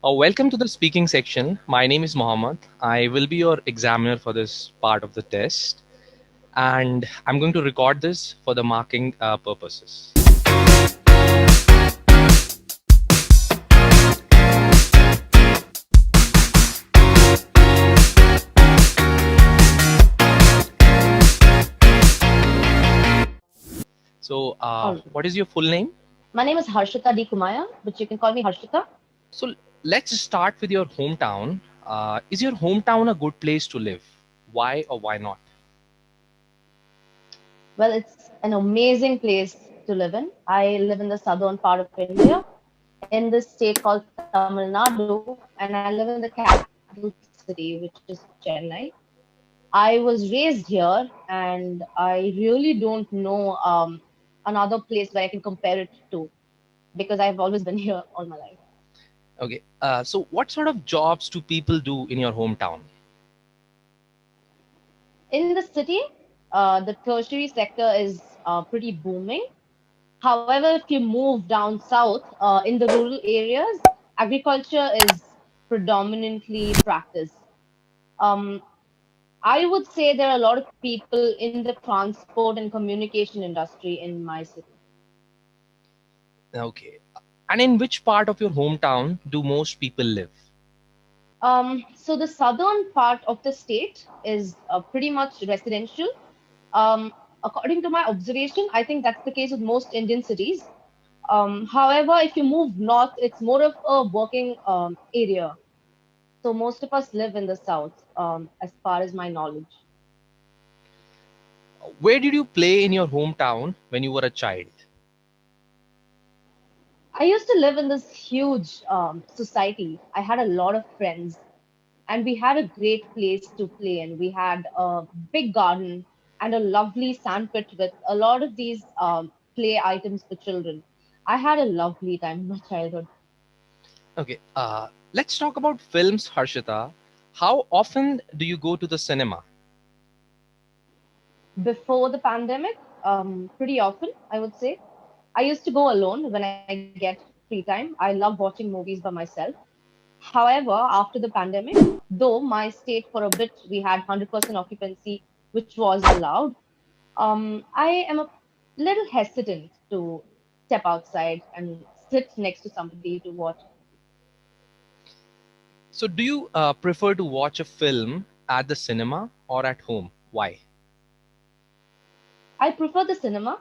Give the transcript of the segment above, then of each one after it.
Welcome to the speaking section. My name is Mohammad. I will be your examiner for this part of the test, and I'm going to record this for the marking purposes. So, All what is your full name? My name is Harshitha Kumayaa, but you can call me Harshitha. So, let's start with your hometown. Is your hometown a good place to live? Why or why not? Well, it's an amazing place to live in. I live in the southern part of India, in this state called Tamil Nadu, and I live in the capital city, which is Chennai. I was raised here, and I really don't know another place where I can compare it to because I've always been here all my life. Okay. So, what sort of jobs do people do in your hometown? In the city, the tertiary sector is pretty booming. However, if you move down south, in the rural areas, agriculture is predominantly practiced. Um, I would say there are a lot of people in the transport and communication industry in my city. Okay. And in which part of your hometown do most people live? So the southern part of the state is pretty much residential. Um, According to my observation, I think that's the case with most Indian cities. However, if you move north, it's more of a working area. So most of us live in the south, as far as my knowledge. Where did you play in your hometown when you were a child? I used to live in this huge society. I had a lot of friends, and we had a great place to play in. We had a big garden and a lovely sandpit with a lot of these play items for children. I had a lovely time in my childhood. Okay, let's talk about films, Harshita. How often do you go to the cinema? Before the pandemic, pretty often, I would say. I used to go alone when I get free time. I love watching movies by myself. However, after the pandemic, though my state for a bit we had 100% occupancy, which was allowed, I am a little hesitant to step outside and sit next to somebody to watch. So, do you prefer to watch a film at the cinema or at home? Why? I prefer the cinema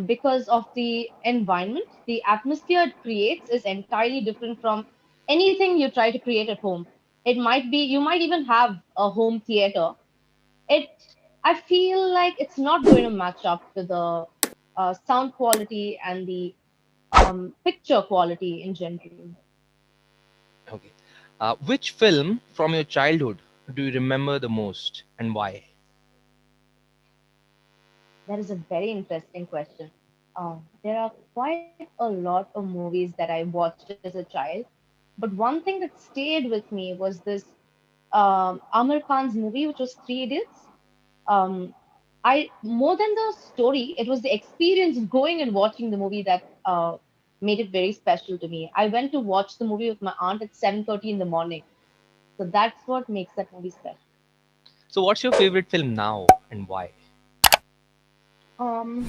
because of the environment. The atmosphere it creates is entirely different from anything you try to create at home. It might be, you might even have a home theater. It, I feel like it's not going to match up to the sound quality and the picture quality in general. Okay. Which film from your childhood do you remember the most and why? That is a very interesting question. There are quite a lot of movies that I watched as a child, but one thing that stayed with me was this Amir Khan's movie, which was Three Idiots. Um, I more than the story, it was the experience of going and watching the movie that made it very special to me. I went to watch the movie with my aunt at 7:30 in the morning, so that's what makes that movie special. So, what's your favorite film now and why? Um,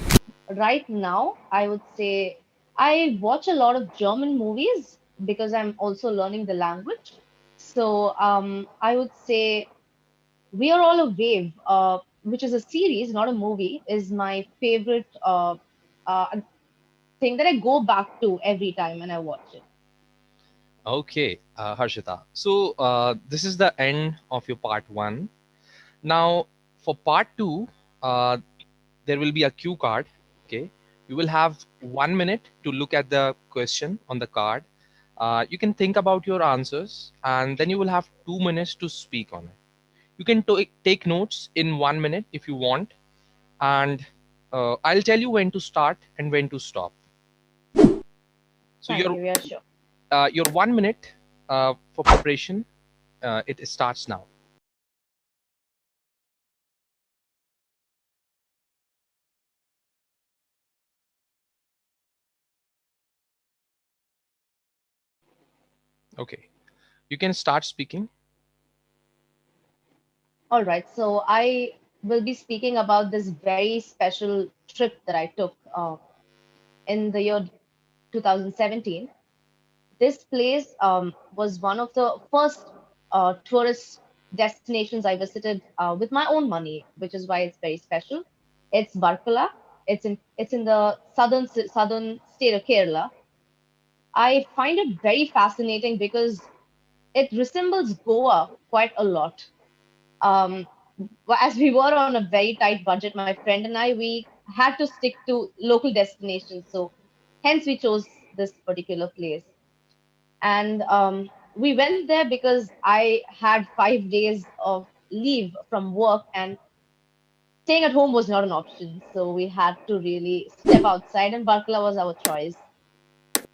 right now, I would say I watch a lot of German movies because I'm also learning the language. So I would say We Are All a Wave, which is a series, not a movie, is my favorite uh, thing that I go back to every time when I watch it. Okay, Harshita. So, this is the end of your part one. Now, for part two, uh, there will be a cue card. Okay, you will have 1 minute to look at the question on the card. You can think about your answers, and then you will have 2 minutes to speak on it. You can take notes in 1 minute if you want, and I'll tell you when to start and when to stop. So Thank you. Yeah, sure. your 1 minute for preparation it starts now. Okay, you can start speaking. All right, so I will be speaking about this very special trip that I took in the year 2017. This place was one of the first tourist destinations I visited with my own money, which is why it's very special. It's Barkala. It's in the southern state of Kerala. I find it very fascinating because it resembles Goa quite a lot. Um, as we were on a very tight budget, my friend and we had to stick to local destinations. So hence we chose this particular place. And we went there because I had 5 days of leave from work, and staying at home was not an option. So we had to really step outside, and Barkala was our choice.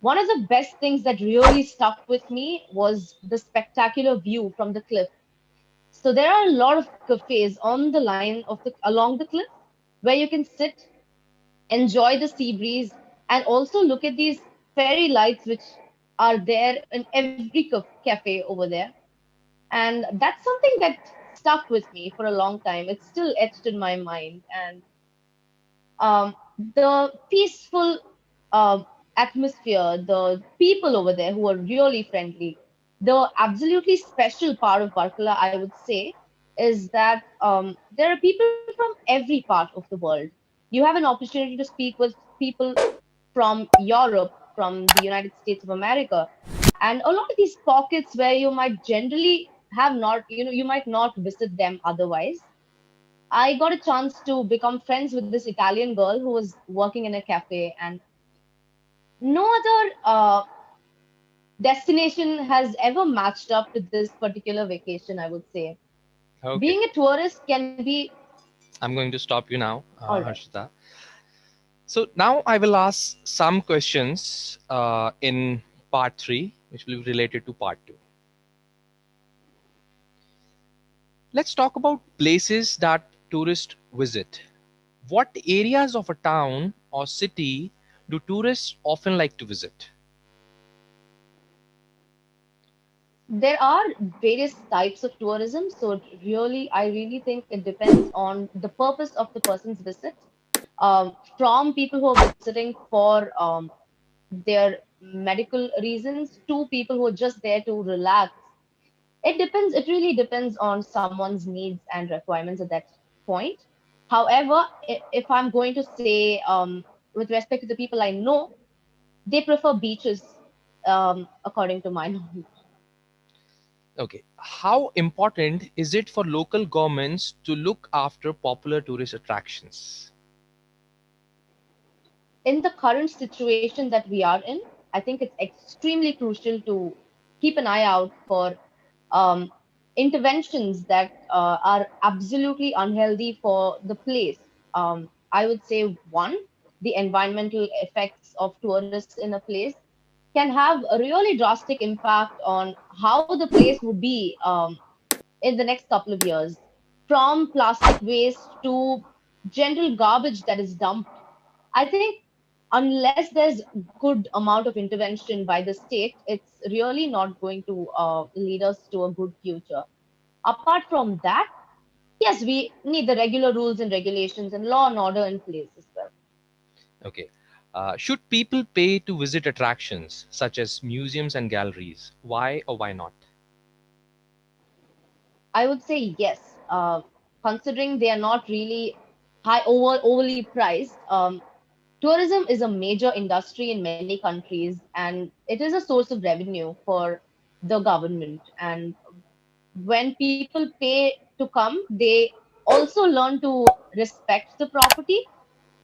One of the best things that really stuck with me was the spectacular view from the cliff. So there are a lot of cafes on the line of the along the cliff where you can sit, enjoy the sea breeze, and also look at these fairy lights which are there in every cafe over there. And that's something that stuck with me for a long time. It's still etched in my mind. And the peaceful atmosphere, the people over there who are really friendly. The absolutely special part of Barkala, I would say, is that there are people from every part of the world. You have an opportunity to speak with people from Europe, from the United States of America, and a lot of these pockets where you might generally have not, you might not visit them otherwise. I got a chance to become friends with this Italian girl who was working in a cafe, and no other destination has ever matched up to this particular vacation, I would say. Okay, Being a tourist can be I'm going to stop you now, all right. Harshita. So now I will ask some questions in part three, which will be related to part two. Let's talk about places that tourists visit. What areas of a town or city do tourists often like to visit? There are various types of tourism, so I really think it depends on the purpose of the person's visit. From people who are visiting for their medical reasons to people who are just there to relax. It depends. It really depends on someone's needs and requirements at that point. However, if I'm going to say, with respect to the people I know, they prefer beaches, according to my knowledge. Okay, how important is it for local governments to look after popular tourist attractions? In the current situation that we are in, I think it's extremely crucial to keep an eye out for um, interventions that are absolutely unhealthy for the place. I would say one, the environmental effects of tourists in a place can have a really drastic impact on how the place would be in the next couple of years. From plastic waste to general garbage that is dumped, I think unless there's good amount of intervention by the state, it's really not going to lead us to a good future. Apart from that, yes, we need the regular rules and regulations and law and order in place as well. Okay. Should people pay to visit attractions such as museums and galleries? Why or why not? I would say yes, considering they are not really overly priced. Tourism is a major industry in many countries, and it is a source of revenue for the government. And when people pay to come, they also learn to respect the property,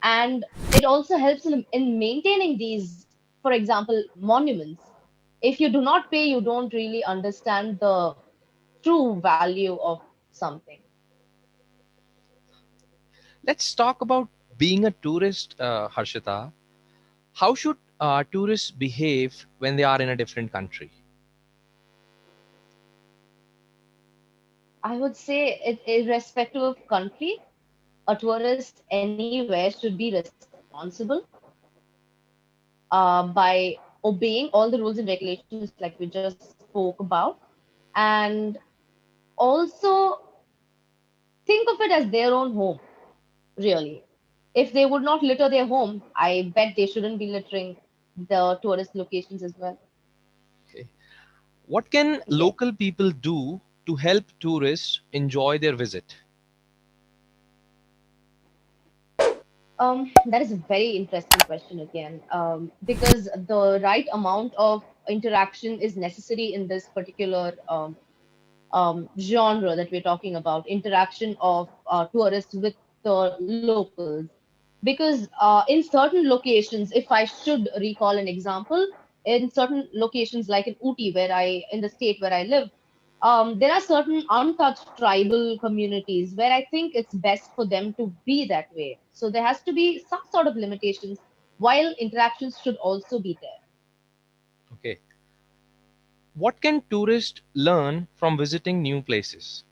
and it also helps in maintaining these, for example, monuments. If you do not pay, you don't really understand the true value of something. Let's talk about being a tourist, Harshita. How should tourists behave when they are in a different country? I would say, irrespective of country, a tourist anywhere should be responsible by obeying all the rules and regulations like we just spoke about, and also think of it as their own home, really. If they would not litter their home, I bet they shouldn't be littering the tourist locations as well. Okay. What can Yes. local people do to help tourists enjoy their visit? That is a very interesting question again, because the right amount of interaction is necessary in this particular genre that we're talking about, interaction of tourists with the locals. Because in certain locations, if I should recall an example, in certain locations like in Uti, in the state where I live, there are certain untouched tribal communities where I think it's best for them to be that way. So there has to be some sort of limitations, while interactions should also be there. Okay. What can tourists learn from visiting new places?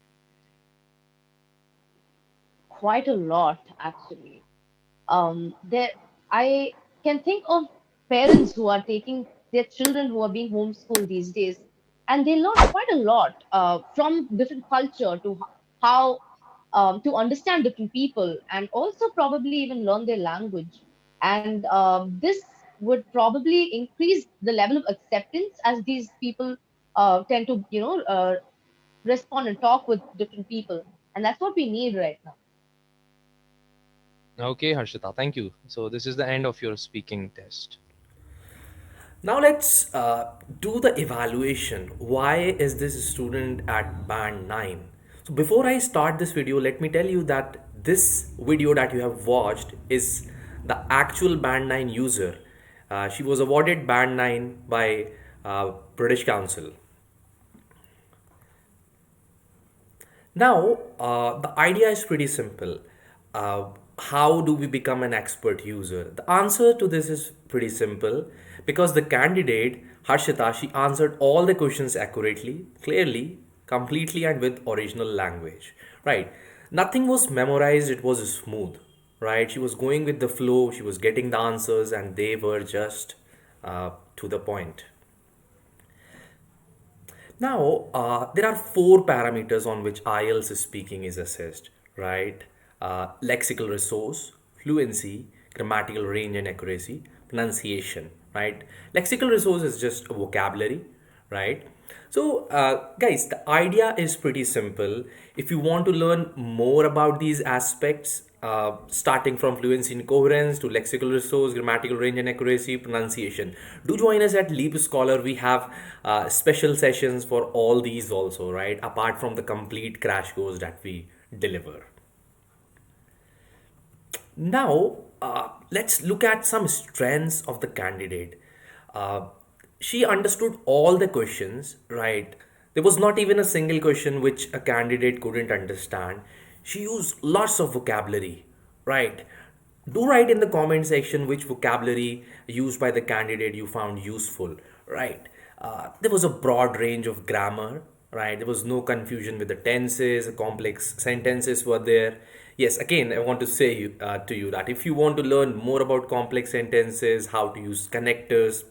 Quite a lot, actually. There, I can think of parents who are taking their children who are being homeschooled these days, and they learn quite a lot from different culture to how to understand different people, and also probably even learn their language. And this would probably increase the level of acceptance as these people tend to, respond and talk with different people, and that's what we need right now. Okay, Harshita, thank you. So this is the end of your speaking test. Now let's do the evaluation. Why is this student at band 9? So before I start this video, let me tell you that this video that you have watched is the actual band 9 user. She was awarded band 9 by British Council. Now, the idea is pretty simple. How do we become an expert user? The answer to this is pretty simple because the candidate, Harshita, she answered all the questions accurately, clearly, completely, and with original language. Right? Nothing was memorized, it was smooth. Right? She was going with the flow, she was getting the answers, and they were just to the point. Now, there are four parameters on which IELTS speaking is assessed, right? Lexical resource, fluency, grammatical range and accuracy, pronunciation, right? Lexical resource is just a vocabulary, right? So, guys, the idea is pretty simple. If you want to learn more about these aspects, starting from fluency and coherence to lexical resource, grammatical range and accuracy, pronunciation, do join us at LeapScholar. We have special sessions for all these also, right? Apart from the complete crash course that we deliver. Now, let's look at some strengths of the candidate. Uh, she understood all the questions, right? There was not even a single question which a candidate couldn't understand. She used lots of vocabulary, right? Do write in the comment section which vocabulary used by the candidate you found useful, right? There was a broad range of grammar, right? There was no confusion with the tenses, complex sentences were there. Yes, again, I want to say to you that if you want to learn more about complex sentences, how to use connectors,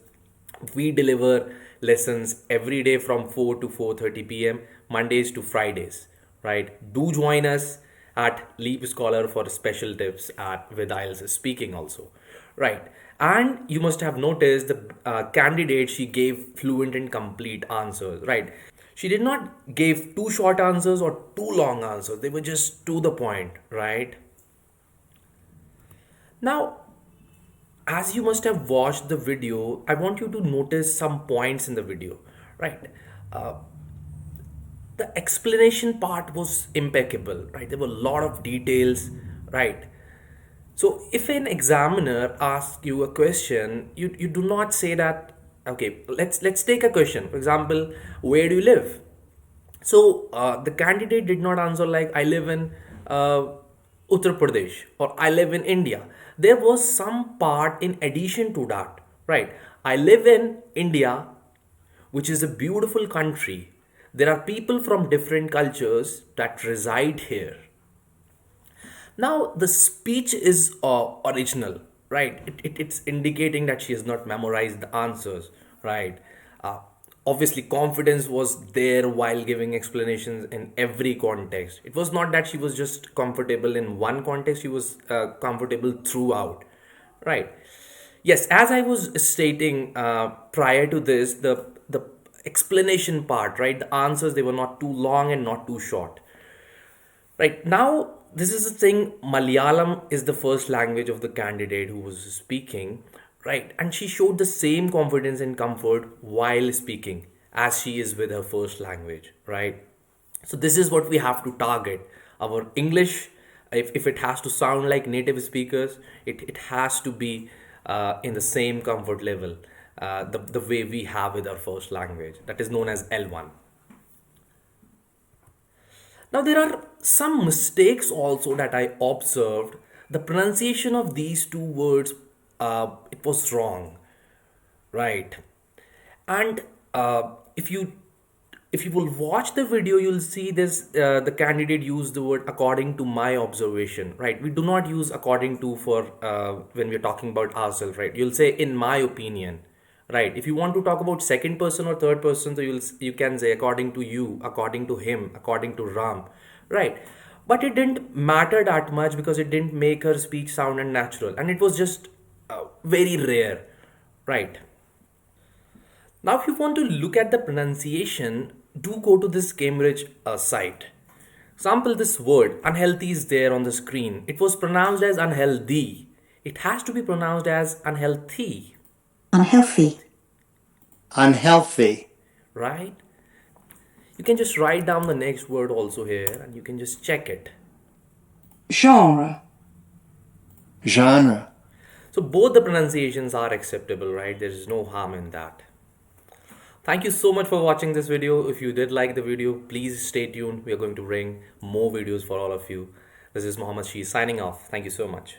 we deliver lessons every day from 4 to 4:30 p.m. Mondays to Fridays, right? Do join us at Leap Scholar for special tips at with IELTS speaking also, right? And you must have noticed the candidate, she gave fluent and complete answers, right? She did not give too short answers or too long answers. They were just to the point, right? Now, as you must have watched the video, I want you to notice some points in the video, right? Uh, the explanation part was impeccable, right? There were a lot of details, right? So if an examiner asks you a question, you do not say that, okay, let's take a question. For example, where do you live? So the candidate did not answer like I live in Uttar Pradesh or I live in India. There was some part in addition to that, right? I live in India, which is a beautiful country. There are people from different cultures that reside here. Now, the speech is original, right? It's indicating that she has not memorized the answers, right? uh, Obviously confidence was there while giving explanations in every context. It was not that she was just comfortable in one context, she was comfortable throughout, right? Yes, as I was stating prior to this, the explanation part, right, the answers, they were not too long and not too short. Right now, this is the thing. Malayalam is the first language of the candidate who was speaking, right? And she showed the same confidence and comfort while speaking as she is with her first language, right? So, this is what we have to target. Our English, if it has to sound like native speakers, it has to be in the same comfort level, the way we have with our first language, that is known as L1. Now, there are some mistakes also that I observed. The pronunciation of these two words, it was wrong, right? And if you will watch the video, you'll see this. The candidate used the word according to my observation, right? We do not use according to for when we're talking about ourselves, right? You'll say in my opinion, right? If you want to talk about second person or third person, so you can say according to you, according to him, according to Ram, right? But it didn't matter that much because it didn't make her speech sound unnatural, and it was just very rare, right? Now, if you want to look at the pronunciation, do go to this Cambridge site. Sample this word, unhealthy, is there on the screen. It was pronounced as unhealthy. It has to be pronounced as unhealthy, unhealthy, unhealthy, right? You can just write down the next word also here and you can just check it. genre, genre. So, both the pronunciations are acceptable, right? There is no harm in that. Thank you so much for watching this video. If you did like the video, please stay tuned. We are going to bring more videos for all of you. This is Mohammad Shees signing off. Thank you so much.